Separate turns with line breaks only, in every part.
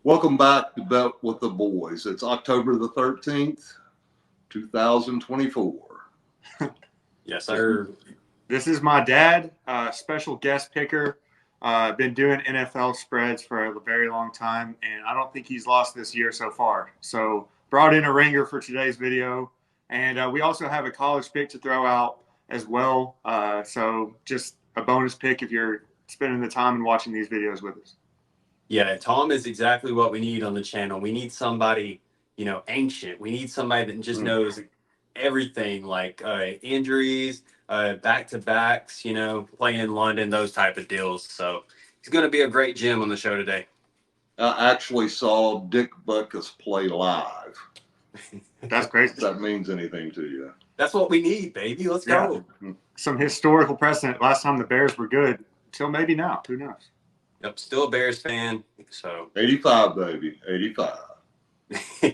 Welcome back to Bet with the Boys. It's October the 13th, 2024.
Yes, sir.
This is my dad, special guest picker. Been doing NFL spreads for a very long time, and I don't think he's lost this year so far. So brought in a ringer for today's video, and we also have a college pick to throw out as well. So just a bonus pick if you're spending the time and watching these videos with us.
Yeah, Tom is exactly what we need on the channel. We need somebody, ancient. We need somebody that just knows everything, like injuries, back-to-backs, playing in London, those type of deals. So he's going to be a great gem on the show today.
I actually saw Dick Butkus play live.
That's crazy.
If that means anything to you.
That's what we need, baby. Let's go.
Some historical precedent. Last time the Bears were good. Till maybe now. Who knows?
Yep, still a Bears fan. So
85, baby. 85.
Yeah.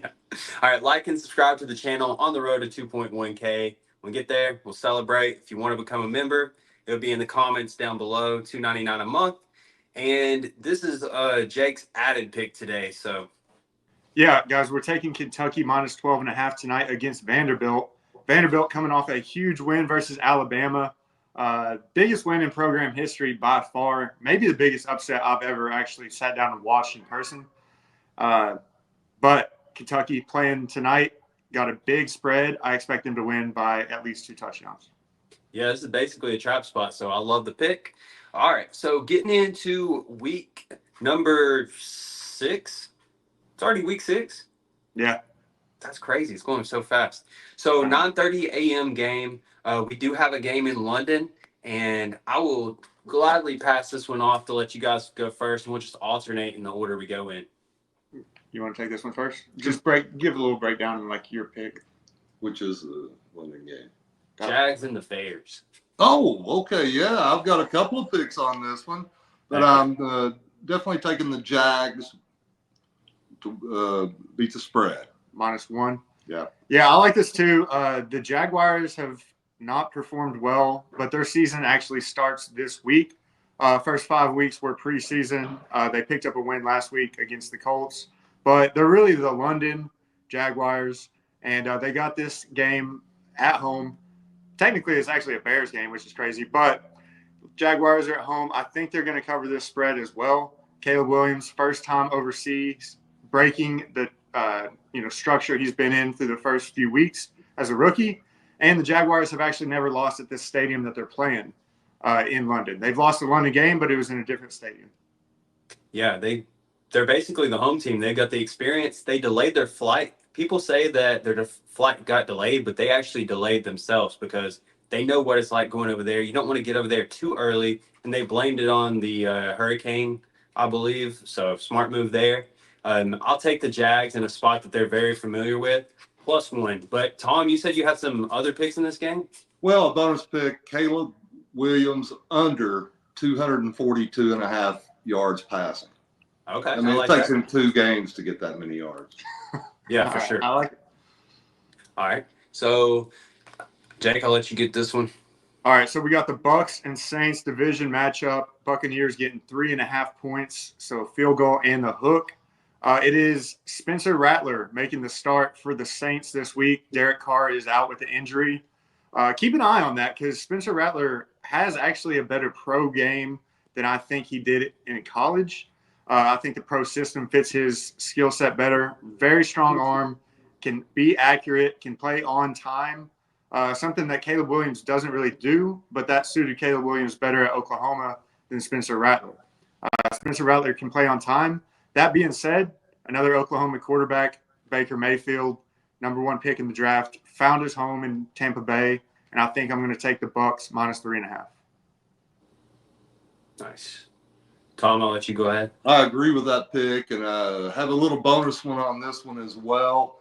All right, like and subscribe to the channel. On the road to 2.1K. When we get there, we'll celebrate. If you want to become a member, it'll be in the comments down below. $2.99 a month. And this is Jake's added pick today. So
yeah, guys, we're taking Kentucky minus 12.5 tonight against Vanderbilt. Vanderbilt coming off a huge win versus Alabama. Biggest win in program history by far. Maybe the biggest upset I've ever actually sat down and watched in person. But Kentucky playing tonight, got a big spread. I expect them to win by at least 2 touchdowns.
Yeah, this is basically a trap spot, so I love the pick. All right, so getting into week number 6. It's already week 6.
Yeah.
That's crazy. It's going so fast. So 9:30 a.m. game. We do have a game in London, and I will gladly pass this one off to let you guys go first, and we'll just alternate in the order we go in.
You want to take this one first? Just give a little breakdown like your pick.
Which is the London game?
Jags and the Bears.
Oh, okay. Yeah, I've got a couple of picks on this one, but I'm definitely taking the Jags to beat the spread.
-1.
Yeah.
Yeah, I like this too. The Jaguars have not performed well, but their season actually starts this week. First 5 weeks were preseason. They picked up a win last week against the Colts, but they're really the London Jaguars, and they got this game at home. Technically, it's actually a Bears game, which is crazy, but Jaguars are at home. I think they're going to cover this spread as well. Caleb Williams, first time overseas, breaking the structure he's been in through the first few weeks as a rookie. And the Jaguars have actually never lost at this stadium that they're playing in London. They've lost the London game, but it was in a different stadium.
Yeah, they're basically the home team. They got the experience. They delayed their flight. People say that their flight got delayed, but they actually delayed themselves because they know what it's like going over there. You don't want to get over there too early, and they blamed it on the hurricane, I believe. So smart move there. I'll take the Jags in a spot that they're very familiar with, +1. But Tom, you said you had some other picks in this game?
Well, a bonus pick, Caleb Williams under 242.5 yards passing.
Okay.
I mean, it takes him 2 games to get that many yards.
Yeah, for sure.
I like it.
All right. So, Jake, I'll let you get this one.
All right, so we got the Bucs and Saints division matchup. Buccaneers getting 3.5 points, so field goal and the hook. It is Spencer Rattler making the start for the Saints this week. Derek Carr is out with an injury. Keep an eye on that because Spencer Rattler has actually a better pro game than I think he did in college. I think the pro system fits his skill set better. Very strong arm, can be accurate, can play on time. Something that Caleb Williams doesn't really do, but that suited Caleb Williams better at Oklahoma than Spencer Rattler. Spencer Rattler can play on time. That being said, another Oklahoma quarterback, Baker Mayfield, #1 pick in the draft, found his home in Tampa Bay, and I think I'm going to take the Bucs -3.5.
Nice. Tom, I'll let you go ahead.
I agree with that pick, and have a little bonus one on this one as well.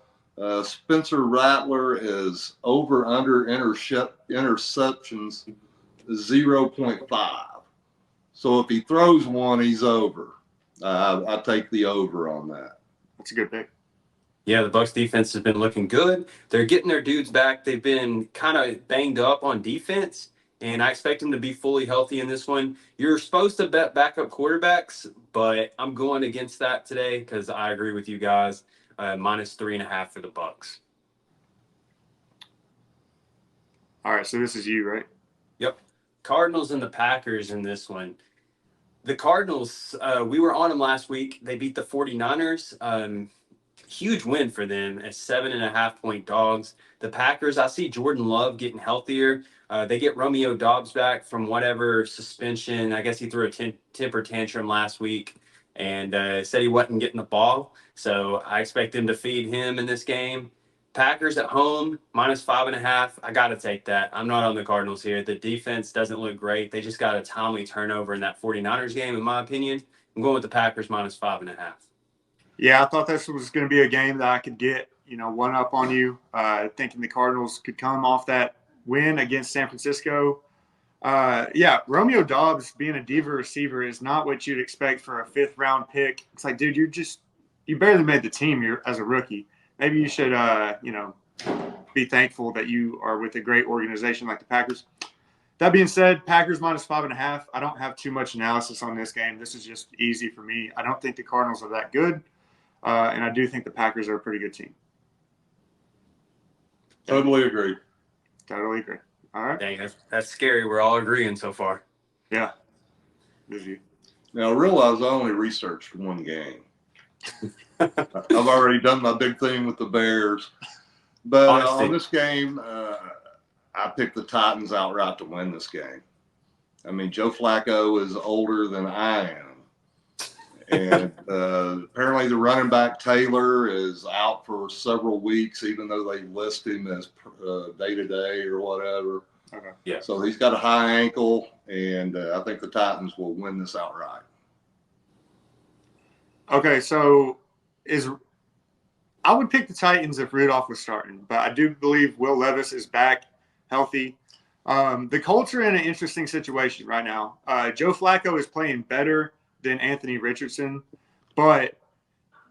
Spencer Rattler is over/under interceptions 0.5. So if he throws one, he's over. I take the over on that.
That's a good pick.
Yeah, the Bucs defense has been looking good. They're getting their dudes back. They've been kind of banged up on defense, and I expect him to be fully healthy in this one. You're supposed to bet backup quarterbacks, but I'm going against that today because I agree with you guys. Minus 3.5 for the Bucks.
All right, so this is you, right?
Yep. Cardinals and the Packers in this one. The Cardinals, we were on them last week. They beat the 49ers. Huge win for them as 7.5-point dogs. The Packers, I see Jordan Love getting healthier. They get Romeo Dobbs back from whatever suspension. I guess he threw a temper tantrum last week and said he wasn't getting the ball. So I expect them to feed him in this game. Packers at home, minus 5.5. I got to take that. I'm not on the Cardinals here. The defense doesn't look great. They just got a timely turnover in that 49ers game, in my opinion. I'm going with the Packers minus 5.5.
Yeah, I thought this was going to be a game that I could get, one up on you, thinking the Cardinals could come off that win against San Francisco. Yeah, Romeo Dobbs being a diva receiver is not what you'd expect for a 5th-round pick. It's like, dude, you barely made the team as a rookie. Maybe you should, be thankful that you are with a great organization like the Packers. That being said, Packers minus 5.5. I don't have too much analysis on this game. This is just easy for me. I don't think the Cardinals are that good. And I do think the Packers are a pretty good team.
Totally agree.
Totally agree. All right.
Dang, that's scary. We're all agreeing so far.
Yeah. This is you.
Now, realize I only researched one game. I've already done my big thing with the Bears. But on this game, I picked the Titans outright to win this game. I mean, Joe Flacco is older than I am. And apparently the running back Taylor is out for several weeks, even though they list him as day-to-day or whatever.
Okay.
Yeah.
So he's got a high ankle, and I think the Titans will win this outright.
Okay, so I would pick the Titans if Rudolph was starting, but I do believe Will Levis is back healthy. The Colts are in an interesting situation right now. Joe Flacco is playing better than Anthony Richardson, but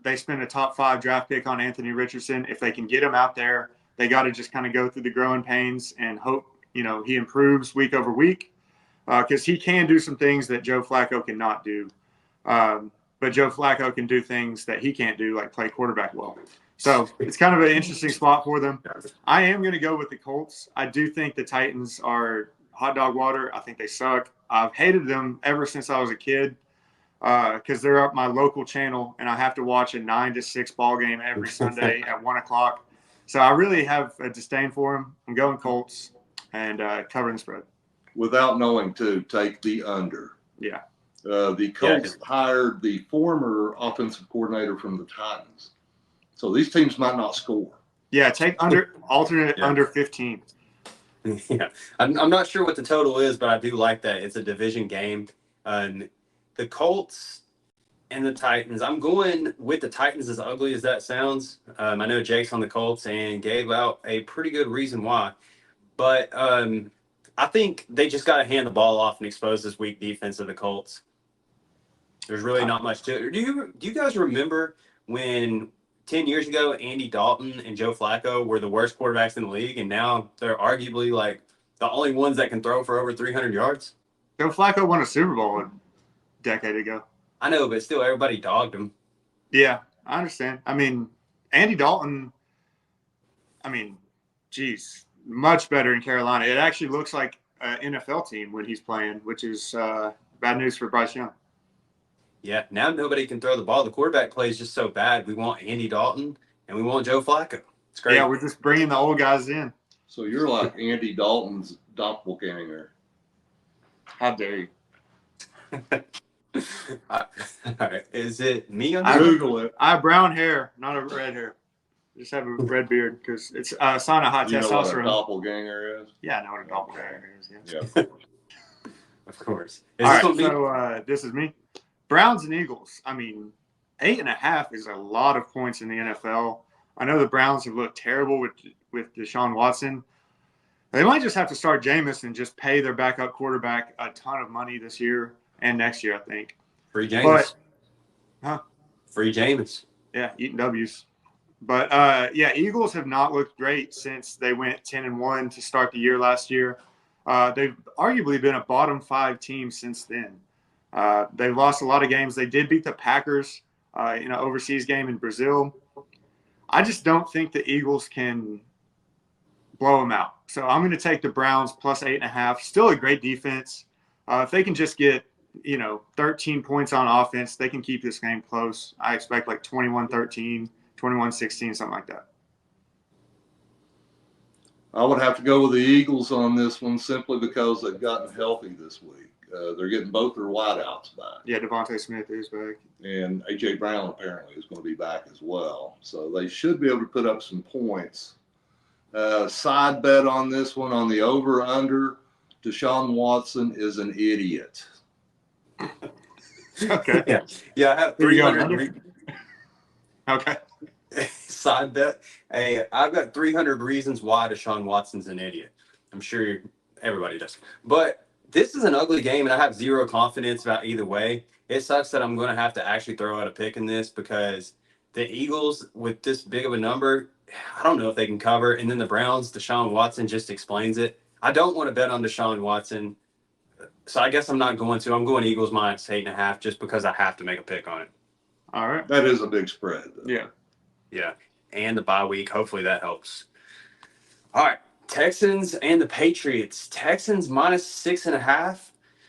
they spent a top 5 draft pick on Anthony Richardson. If they can get him out there, they got to just kind of go through the growing pains and hope, he improves week over week because he can do some things that Joe Flacco cannot do. But Joe Flacco can do things that he can't do, like play quarterback well. So it's kind of an interesting spot for them. I am going to go with the Colts. I do think the Titans are hot dog water. I think they suck. I've hated them ever since I was a kid because they're up my local channel, and I have to watch a 9 to 6 ball game every Sunday at 1 o'clock. So I really have a disdain for them. I'm going Colts and covering the spread.
Without knowing to take the under.
Yeah.
The Colts hired the former offensive coordinator from the Titans. So these teams might not score.
Yeah, take alternate under 15.
Yeah, I'm not sure what the total is, but I do like that. It's a division game. The Colts and the Titans. I'm going with the Titans, as ugly as that sounds. I know Jake's on the Colts and gave out a pretty good reason why. But I think they just got to hand the ball off and expose this weak defense of the Colts. There's really not much to it. Do you guys remember when 10 years ago Andy Dalton and Joe Flacco were the worst quarterbacks in the league, and now they're arguably like the only ones that can throw for over 300 yards?
Joe Flacco won a Super Bowl a decade ago.
I know, but still everybody dogged him.
Yeah, I understand. I mean, Andy Dalton, geez, much better in Carolina. It actually looks like an NFL team when he's playing, which is bad news for Bryce Young.
Yeah, now nobody can throw the ball. The quarterback play is just so bad. We want Andy Dalton and we want Joe Flacco. It's great.
Yeah, we're just bringing the old guys in.
So you're like Andy Dalton's doppelganger.
How dare you?
All right. Is it me on
I
this?
Google it.
I have brown hair, not a red hair. I just have a red beard because it's a sign of high
You know what a
testosterone.
doppelganger is?
Yeah, I know what a doppelganger is. Yeah.
Yeah.
Of course.
All right, so this is me. Browns and Eagles. 8.5 is a lot of points in the NFL. I know the Browns have looked terrible with Deshaun Watson. They might just have to start Jameis and just pay their backup quarterback a ton of money this year and next year, I think.
Free James.
Huh?
Free James.
Yeah, eating W's. But, Eagles have not looked great since they went 10-1 to start the year last year. They've arguably been a bottom 5 team since then. They've lost a lot of games. They did beat the Packers in an overseas game in Brazil. I just don't think the Eagles can blow them out. So I'm going to take the Browns plus 8.5. Still a great defense. If they can just get 13 points on offense, they can keep this game close. I expect like 21-13, 21-16, something like that.
I would have to go with the Eagles on this one simply because they've gotten healthy this week. They're getting both their wideouts back.
Yeah, Devontae Smith is back.
And A.J. Brown apparently is going to be back as well. So they should be able to put up some points. Side bet on this one on the over-under. Deshaun Watson is an idiot.
Okay.
Yeah. I have
Here we go.
300.
Okay.
Side bet. Hey, I've got 300 reasons why Deshaun Watson's an idiot. I'm sure everybody does. But this is an ugly game, and I have zero confidence about either way. It sucks that I'm going to have to actually throw out a pick in this because the Eagles, with this big of a number, I don't know if they can cover. And then the Browns, Deshaun Watson just explains it. I don't want to bet on Deshaun Watson, so I guess I'm not going to. I'm going Eagles minus 8.5 just because I have to make a pick on it.
All right.
That is a big spread.
Yeah.
Yeah, and the bye week. Hopefully that helps. All right, Texans and the Patriots. Texans minus 6.5.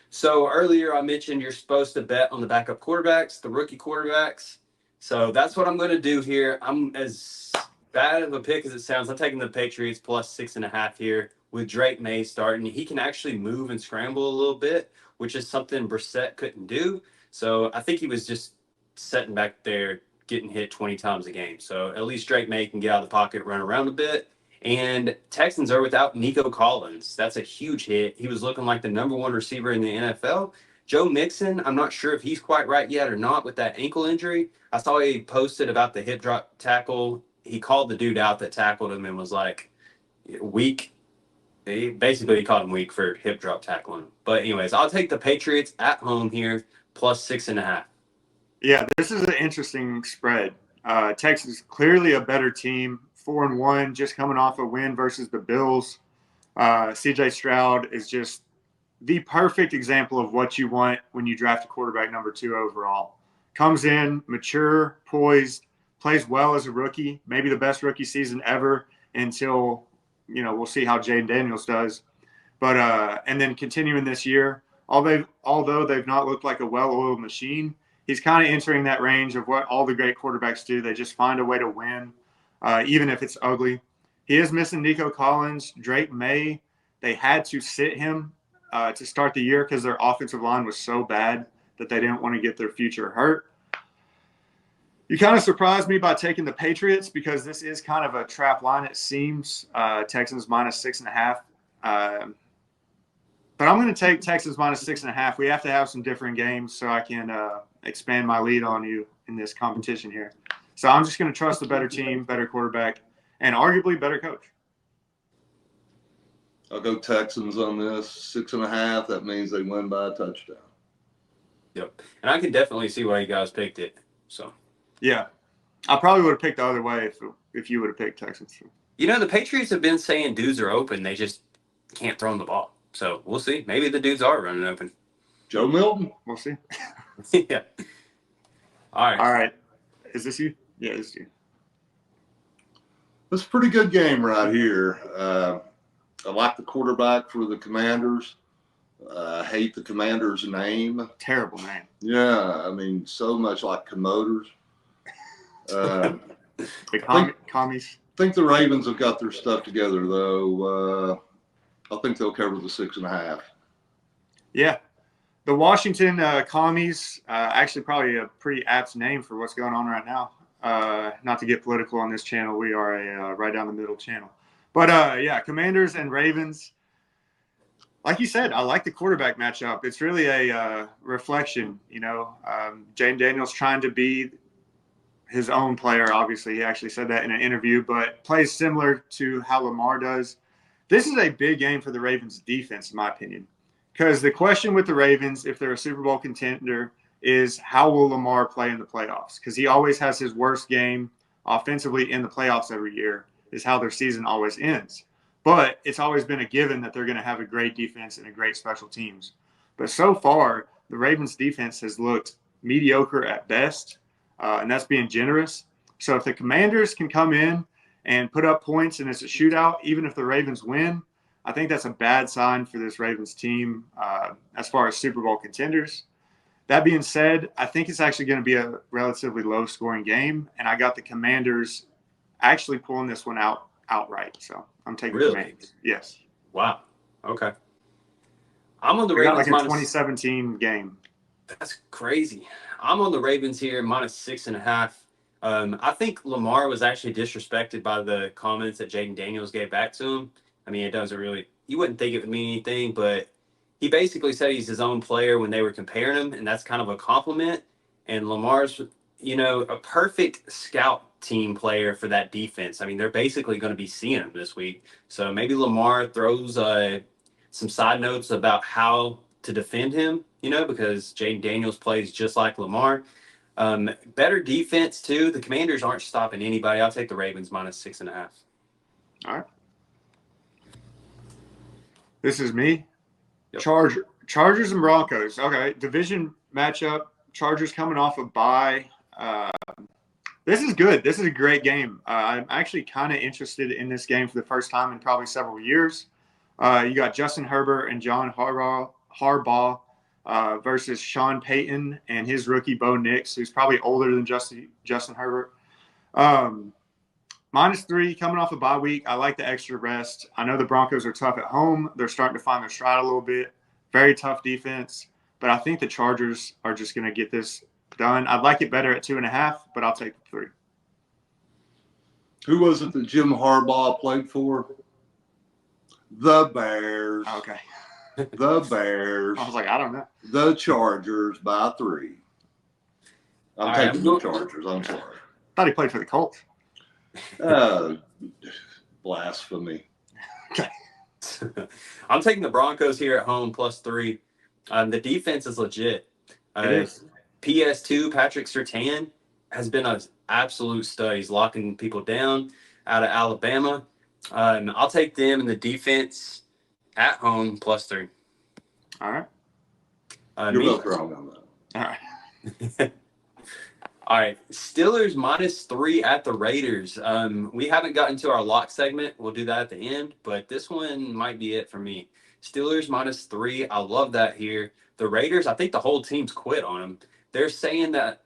So earlier I mentioned you're supposed to bet on the backup quarterbacks, the rookie quarterbacks. So that's what I'm going to do here. I'm as bad of a pick as it sounds. I'm taking the Patriots plus 6.5 here with Drake May starting. He can actually move and scramble a little bit, which is something Brissett couldn't do. So I think he was just sitting back there getting hit 20 times a game. So at least Drake May can get out of the pocket, run around a bit. And Texans are without Nico Collins. That's a huge hit. He was looking like the number 1 receiver in the NFL. Joe Mixon, I'm not sure if he's quite right yet or not with that ankle injury. I saw he posted about the hip drop tackle. He called the dude out that tackled him and was like, weak. He called him weak for hip drop tackling. But anyways, I'll take the Patriots at home here, plus 6.5.
Yeah, this is an interesting spread. Texas clearly a better team, 4-1, just coming off a win versus the Bills. C.J. Stroud is just the perfect example of what you want when you draft a quarterback number 2 overall. Comes in, mature, poised, plays well as a rookie, maybe the best rookie season ever until, we'll see how Jaden Daniels does. But and then continuing this year, although they've not looked like a well-oiled machine, he's kind of entering that range of what all the great quarterbacks do. They just find a way to win, even if it's ugly. He is missing Nico Collins. Drake May, they had to sit him to start the year because their offensive line was so bad that they didn't want to get their future hurt. You kind of surprised me by taking the Patriots because this is kind of a trap line, it seems. Texans minus 6.5. But I'm going to take Texans minus 6.5. We have to have some different games so I can expand my lead on you in this competition here. So I'm just going to trust the better team, better quarterback, and arguably better coach.
I'll go Texans on this. 6.5. That means they win by a touchdown.
Yep. And I can definitely see why you guys picked it. So
yeah, I probably would have picked the other way if you would have picked Texans.
the Patriots have been saying dudes are open. They just can't throw them the ball. So we'll see. Maybe the dudes are running open.
Joe Milton.
We'll see.
Yeah. All
right. Is this you? Yeah, this is you.
It's a pretty good game right here. I like the quarterback for the Commanders. I hate the Commander's name.
Terrible name.
Yeah, I mean, so much like commoders.
The commies.
I think the Ravens have got their stuff together, though. I think they'll cover the 6.5.
Yeah. The Washington commies, actually probably a pretty apt name for what's going on right now. Not to get political on this channel. We are a right down the middle channel. But, yeah, Commanders and Ravens. Like you said, I like the quarterback matchup. It's really a reflection, Jaden Daniels trying to be his own player. Obviously, he actually said that in an interview, but plays similar to how Lamar does. This is a big game for the Ravens defense, in my opinion, because the question with the Ravens, if they're a Super Bowl contender, is how will Lamar play in the playoffs? Because he always has his worst game offensively in the playoffs every year is how their season always ends. But it's always been a given that they're going to have a great defense and a great special teams. But so far, the Ravens defense has looked mediocre at best, and that's being generous. So if the Commanders can come in and put up points and it's a shootout, even if the Ravens win, I think that's a bad sign for this Ravens team as far as Super Bowl contenders. That being said, I think it's actually going to be a relatively low-scoring game, and I got the Commanders actually pulling this one out outright. So I'm taking
Really?
Commanders. Yes.
Wow. Okay. I'm on the
We got
Ravens
like a
minus.
2017 game.
That's crazy. I'm on the Ravens here minus 6.5. I think Lamar was actually disrespected by the comments that Jaden Daniels gave back to him. I mean, it doesn't really, you wouldn't think it would mean anything, but he basically said he's his own player when they were comparing him, and that's kind of a compliment. And Lamar's, a perfect scout team player for that defense. I mean, they're basically going to be seeing him this week. So maybe Lamar throws some side notes about how to defend him, because Jaden Daniels plays just like Lamar. Better defense, too. The Commanders aren't stopping anybody. I'll take the Ravens minus 6.5.
All right. This is me.
Yep.
Chargers and Broncos. Okay. Division matchup. Chargers coming off a bye. This is good. This is a great game. I'm actually kind of interested in this game for the first time in probably several years. You got Justin Herbert and John Harbaugh versus Sean Payton and his rookie Bo Nix, who's probably older than Justin Herbert. -3 coming off a bye week. I like the extra rest. I know the Broncos are tough at home. They're starting to find their stride a little bit. Very tough defense. But I think the Chargers are just going to get this done. I'd like it better at 2.5, but I'll take the 3.
Who was it that Jim Harbaugh played for? The Bears.
Okay.
The Bears.
I was like, I don't know.
The Chargers by 3. I'm taking the Chargers. I'm sorry.
I thought he played for the Colts.
Blasphemy.
Okay.
I'm taking the Broncos here at home +3. The defense is legit.
It is.
PS2, Patrick Surtain has been an absolute stud. He's locking people down out of Alabama. I'll take them in the defense at home +3.
All right.
You're both wrong on that.
All right.
All right, Steelers -3 at the Raiders. We haven't gotten to our lock segment. We'll do that at the end, but this one might be it for me. Steelers -3. I love that here. The Raiders, I think the whole team's quit on them. They're saying that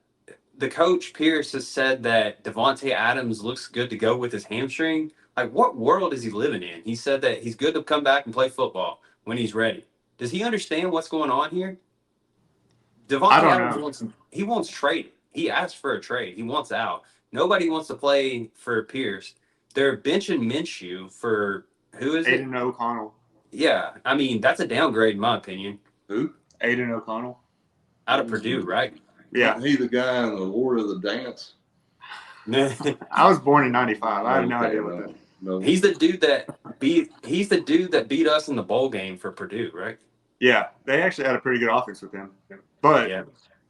the coach Pierce has said that Devontae Adams looks good to go with his hamstring. Like, what world is he living in? He said that he's good to come back and play football when he's ready. Does he understand what's going on here? Devontae Adams wants traded. He asked for a trade. He wants out. Nobody wants to play for Pierce. They're benching Minshew for, who is it?
Aiden O'Connell.
Yeah, I mean, that's a downgrade in my opinion.
Who?
Aiden O'Connell.
Out of Purdue, right?
Yeah.
Isn't he the guy in the Lord of the Dance?
I was born in 95. I have no idea what that.
No.
He's the dude that beat us in the bowl game for Purdue, right?
Yeah, they actually had a pretty good offense with him. But
Yeah.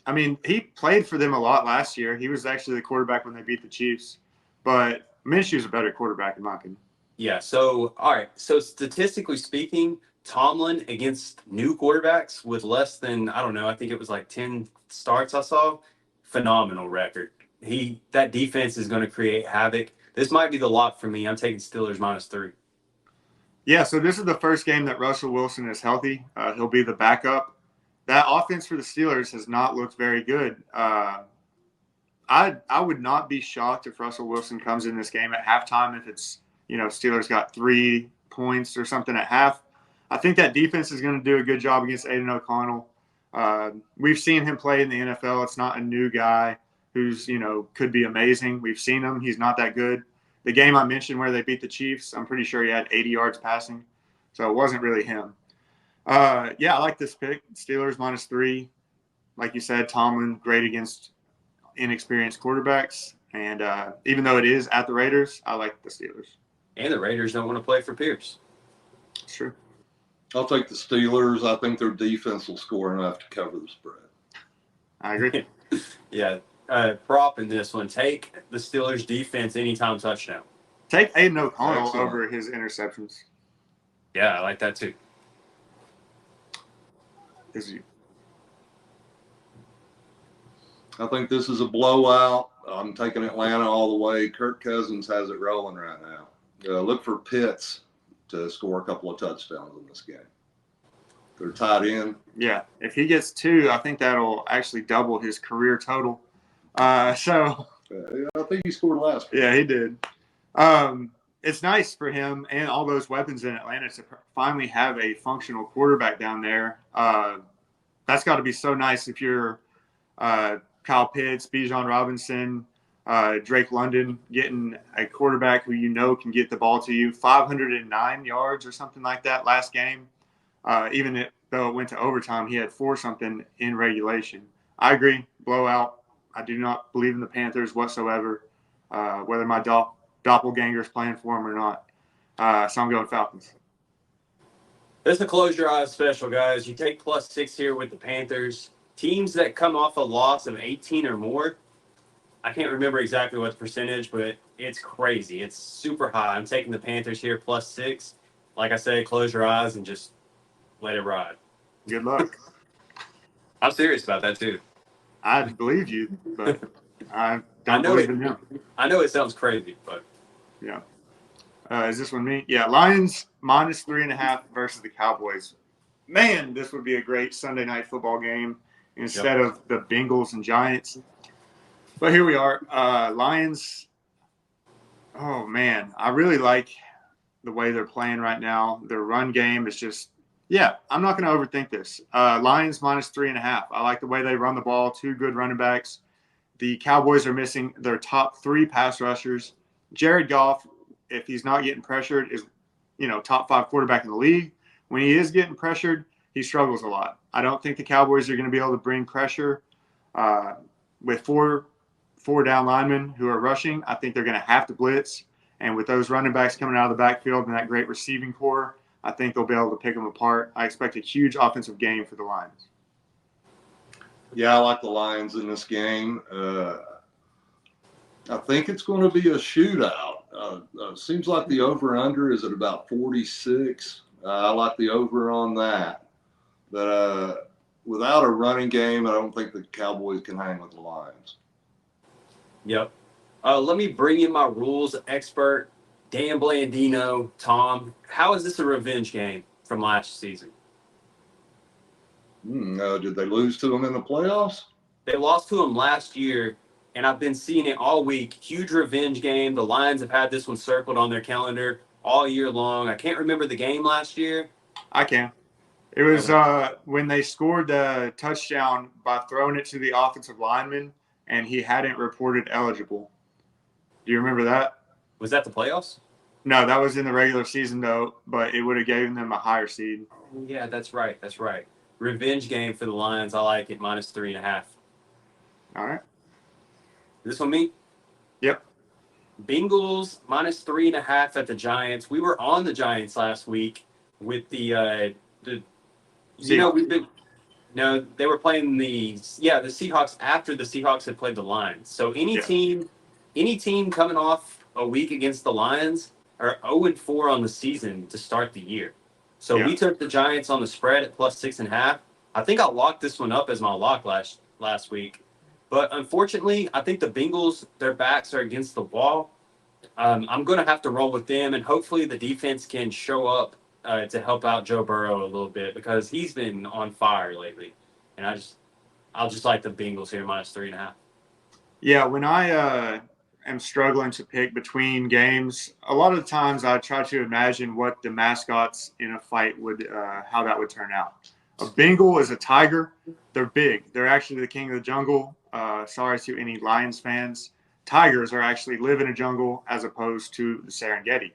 I mean, he played for them a lot last year. He was actually the quarterback when they beat the Chiefs. But Minshew's a better quarterback in my opinion.
Yeah. So, all right. So statistically speaking, Tomlin against new quarterbacks with less than, I don't know, I think it was like 10 starts I saw. Phenomenal record. That defense is going to create havoc. This might be the lock for me. I'm taking Steelers -3.
Yeah, so this is the first game that Russell Wilson is healthy. He'll be the backup. That offense for the Steelers has not looked very good. I would not be shocked if Russell Wilson comes in this game at halftime if it's, Steelers got 3 points or something at half. I think that defense is going to do a good job against Aiden O'Connell. We've seen him play in the NFL. It's not a new guy who's, could be amazing. We've seen him. He's not that good. The game I mentioned where they beat the Chiefs, I'm pretty sure he had 80 yards passing. So it wasn't really him. Yeah, I like this pick. Steelers -3. Like you said, Tomlin, great against inexperienced quarterbacks. And even though it is at the Raiders, I like the Steelers.
And the Raiders don't want to play for Pierce.
It's true.
I'll take the Steelers. I think their defense will score enough to cover the spread.
I agree.
Yeah. Prop in this one. Take the Steelers defense anytime touchdown.
Take Aiden O'Connell
Excellent.
over his interceptions.
Yeah, I like that too.
I think this is a blowout. I'm taking Atlanta all the way. Kirk Cousins has it rolling right now. Look for Pitts to score a couple of touchdowns in this game. They're tied in.
Yeah, if he gets 2, I think that'll actually double his career total.
I think he scored last week.
Yeah, he did. It's nice for him and all those weapons in Atlanta to finally have a functional quarterback down there. That's got to be so nice if you're Kyle Pitts, Bijan Robinson, Drake London, getting a quarterback who you know can get the ball to you. 509 yards or something like that last game. Even though it went to overtime, he had 4-something in regulation. I agree, blowout. I do not believe in the Panthers whatsoever, whether my doppelganger's playing for them or not. So I'm going Falcons.
This is a close your eyes special, guys. You take +6 here with the Panthers. Teams that come off a loss of 18 or more, I can't remember exactly what the percentage, but it's crazy. It's super high. I'm taking the Panthers here +6. Like I said, close your eyes and just let it ride.
Good luck.
I'm serious about that too.
I believe you, but I don't believe in him.
I know it sounds crazy, but
yeah. Is this one me? Yeah, Lions -3.5 versus the Cowboys. Man, this would be a great Sunday night football game instead of the Bengals and Giants. But here we are. Lions. Oh, man. I really like the way they're playing right now. Their run game is just, I'm not going to overthink this. Lions -3.5. I like the way they run the ball. 2 good running backs. The Cowboys are missing their top 3 pass rushers. Jared Goff, if he's not getting pressured, is, top 5 quarterback in the league. When he is getting pressured, he struggles a lot. I don't think the Cowboys are going to be able to bring pressure with four down linemen who are rushing. I think they're going to have to blitz. And with those running backs coming out of the backfield and that great receiving core, I think they'll be able to pick them apart. I expect a huge offensive game for the Lions.
Yeah, I like the Lions in this game. I think it's going to be a shootout. Seems like the over-under is at about 46. I like the over on that. But without a running game, I don't think the Cowboys can hang with the Lions.
Yep. Let me bring in my rules expert, Dan Blandino. Tom, how is this a revenge game from last season?
Did they lose to them in the playoffs?
They lost to them last year, and I've been seeing it all week. Huge revenge game. The Lions have had this one circled on their calendar all year long. I can't remember the game last year.
I can. It was when they scored the touchdown by throwing it to the offensive lineman, and he hadn't reported eligible. Do you remember that?
Was that the playoffs?
No, that was in the regular season, though, but it would have given them a higher seed.
Yeah, that's right. Revenge game for the Lions. I like it, -3.5.
All right.
This one, me?
Yep.
Bengals -3.5 at the Giants. We were on the Giants last week with they were playing the Seahawks after the Seahawks had played the Lions. So any team coming off a week against the Lions are 0-4 on the season to start the year. So we took the Giants on the spread at +6.5. I think I locked this one up as my lock last week. But unfortunately, I think the Bengals, their backs are against the wall. I'm going to have to roll with them, and hopefully the defense can show up to help out Joe Burrow a little bit because he's been on fire lately. And I'll just like the Bengals here -3.5.
Yeah, when I am struggling to pick between games, a lot of the times I try to imagine what the mascots in a fight would, how that would turn out. A Bengal is a tiger. They're big. They're actually the king of the jungle. Sorry to any Lions fans. Tigers are actually live in a jungle as opposed to the Serengeti.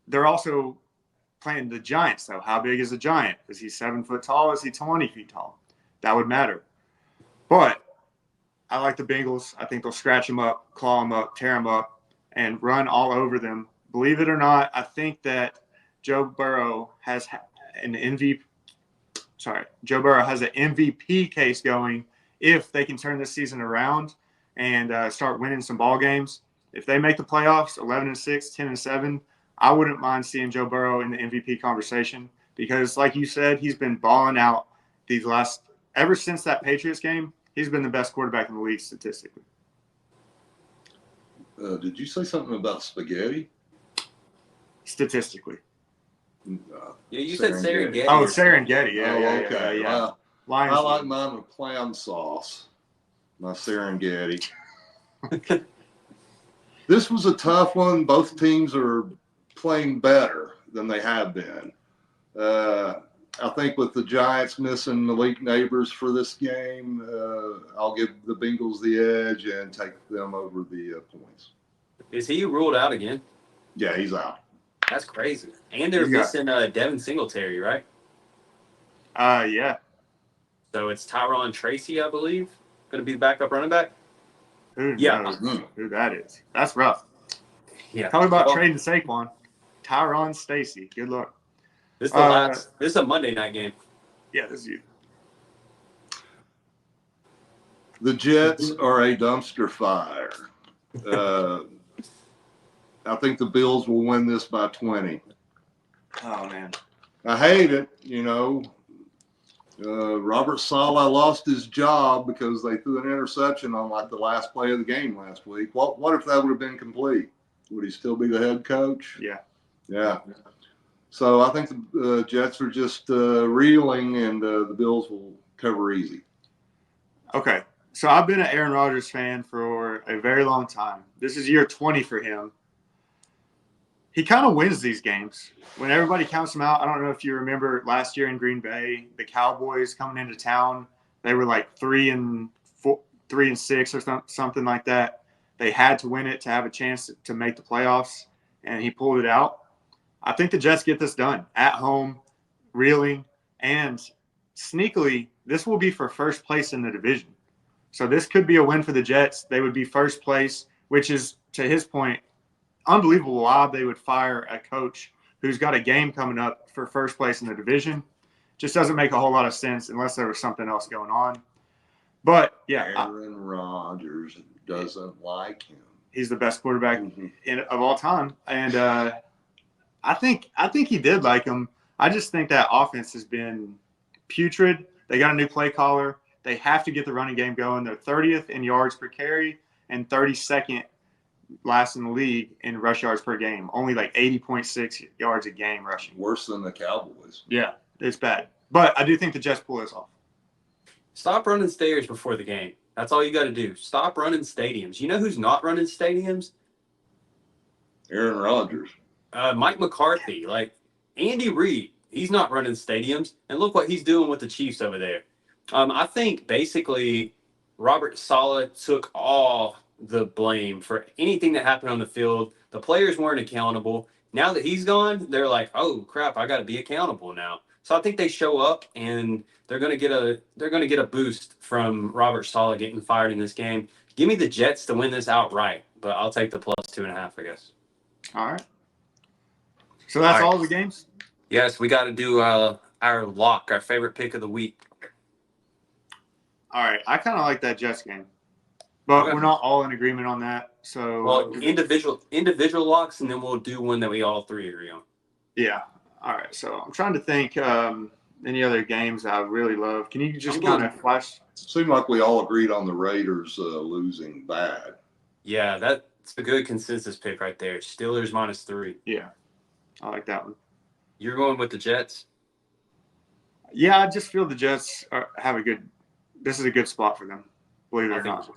They're also playing the Giants, though. How big is a giant? Is he 7 foot tall? Is he 20 feet tall? That would matter. But I like the Bengals. I think they'll scratch them up, claw them up, tear them up, and run all over them. Believe it or not, I think that Joe Burrow has an MVP case going if they can turn this season around and start winning some ball games. If they make the playoffs, 11-6, 10-7, I wouldn't mind seeing Joe Burrow in the MVP conversation because, like you said, he's been balling out ever since that Patriots game. He's been the best quarterback in the league statistically.
Did you say something about spaghetti?
Statistically.
Yeah, you said Serengeti.
Oh,
or something.
Serengeti. Yeah,
Oh,
yeah,
okay.
yeah.
Well,
Lions
I like
win.
mine with clam sauce. My Serengeti. This was a tough one. Both teams are playing better than they have been. I think with the Giants missing Malik Neighbors for this game, I'll give the Bengals the edge and take them over the points.
Is he ruled out again?
Yeah, he's out.
That's crazy. And they're
He's got-
missing Devin Singletary, right?
Yeah.
So it's Tyron Tracy, I believe, going to be the backup running back.
Who
Yeah.
knows who that is? That's rough.
Yeah.
Talk about
Well,
trading Saquon. Tyron Stacy. Good luck.
This is the last. This is a Monday night game.
Yeah, this is you.
The Jets are a dumpster fire. I think the Bills will win this by 20.
Oh, man.
I hate it, Robert Saleh lost his job because they threw an interception on like the last play of the game last week. What if that would have been complete? Would he still be the head coach?
Yeah.
Yeah. So I think the Jets are just reeling, and the Bills will cover easy.
Okay. So I've been an Aaron Rodgers fan for a very long time. This is year 20 for him. He kind of wins these games. When everybody counts him out, I don't know if you remember last year in Green Bay, the Cowboys coming into town, they were like 3-6 or something like that. They had to win it to have a chance to make the playoffs, and he pulled it out. I think the Jets get this done at home, reeling, and sneakily, this will be for first place in the division. So this could be a win for the Jets. They would be first place, which is, to his point, unbelievable why they would fire a coach who's got a game coming up for first place in the division. Just doesn't make a whole lot of sense unless there was something else going on. But, yeah.
Aaron Rodgers doesn't like him.
He's the best quarterback of all time. And I think he did like him. I just think that offense has been putrid. They got a new play caller. They have to get the running game going. They're 30th in yards per carry and 32nd last in the league in rush yards per game. Only like 80.6 yards a game rushing.
Worse than the Cowboys.
Yeah, it's bad. But I do think the Jets pull this off.
Stop running stairs before the game. That's all you got to do. Stop running stadiums. You know who's not running stadiums?
Aaron Rodgers.
Mike McCarthy. Like Andy Reid. He's not running stadiums. And look what he's doing with the Chiefs over there. I think basically Robert Saleh took all the blame for anything that happened on the field. The players weren't accountable. Now that he's gone, they're like, oh crap, I got to be accountable now. So I think they show up and they're gonna get a boost from Robert Saleh getting fired in this game. Give me the Jets to win this outright, but I'll take the plus 2.5, I guess.
All right. So that's all the games?
Yes, we got to do our lock, our favorite pick of the week.
All right. I kind of like that Jets game. But
Okay.
we're not all in agreement on that. So
Well, individual locks, and then we'll do one that we all three agree on.
yeah. All right. So I'm trying to think any other games I really love. Can you just
I'm
kind
going-
of flash?
Seemed like we all agreed on the Raiders losing bad.
Yeah, that's a good consensus pick right there. Steelers -3.
Yeah. I like that one.
You're going with the Jets?
Yeah, I just feel the Jets have this is a good spot for them, believe it or not.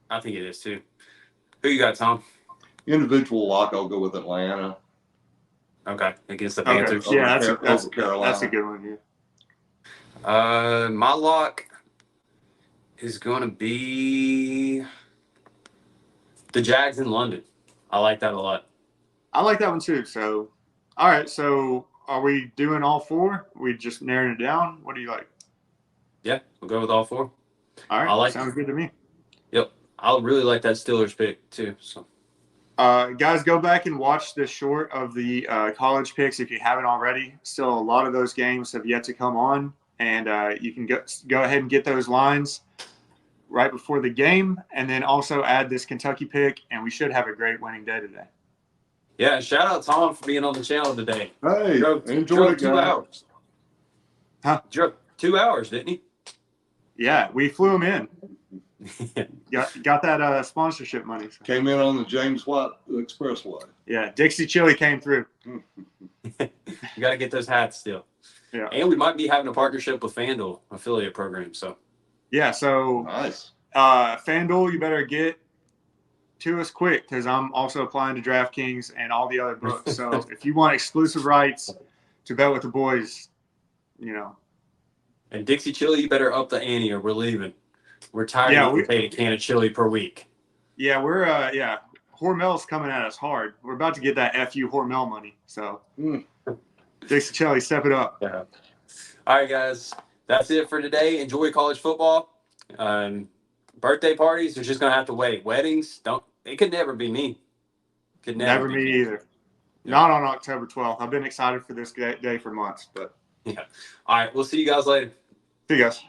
I think it is too. Who you got, Tom?
Individual lock, I'll go with Atlanta.
Okay, against the
Okay.
Panthers.
Yeah,
Over Carolina.
that's a good one. Yeah.
My lock is going to be the Jags in London. I like that a lot.
I like that one too. So, all right. So, are we doing all four? We just narrowing it down. What do you like?
Yeah, we'll go with all four.
All right.
I like
Sounds good to me.
Yep, I really like that Steelers pick too. So,
guys, go back and watch the short of the college picks if you haven't already. Still, a lot of those games have yet to come on, and you can go ahead and get those lines right before the game, and then also add this Kentucky pick, and we should have a great winning day today.
Yeah, shout out Tom for being on the channel today.
Hey,
Drove
enjoy it,
2
guys.
hours.
Huh?
Drove 2 hours, didn't he?
Yeah, we flew him in. Got that sponsorship money. So.
Came in on the James White Expressway.
Yeah, Dixie Chili came through.
You got to get those hats still.
Yeah.
And we might be having a partnership with FanDuel affiliate program. So
Yeah, so
Nice.
FanDuel, you better get to us quick because I'm also applying to DraftKings and all the other books. So if you want exclusive rights to bet with the boys, you know.
And Dixie Chili, you better up the ante or we're leaving. We're tired of getting paid a can of chili per week.
Yeah, we're Hormel's coming at us hard. We're about to get that FU Hormel money. So Dixie Chili, step it up.
Yeah. All right, guys. That's it for today. Enjoy college football. Birthday parties are just gonna have to wait. Weddings, it could never be me. Could never be
me either. Yeah. Not on October 12th. I've been excited for this day for months, but
yeah. All right, we'll see you guys later.
See you guys.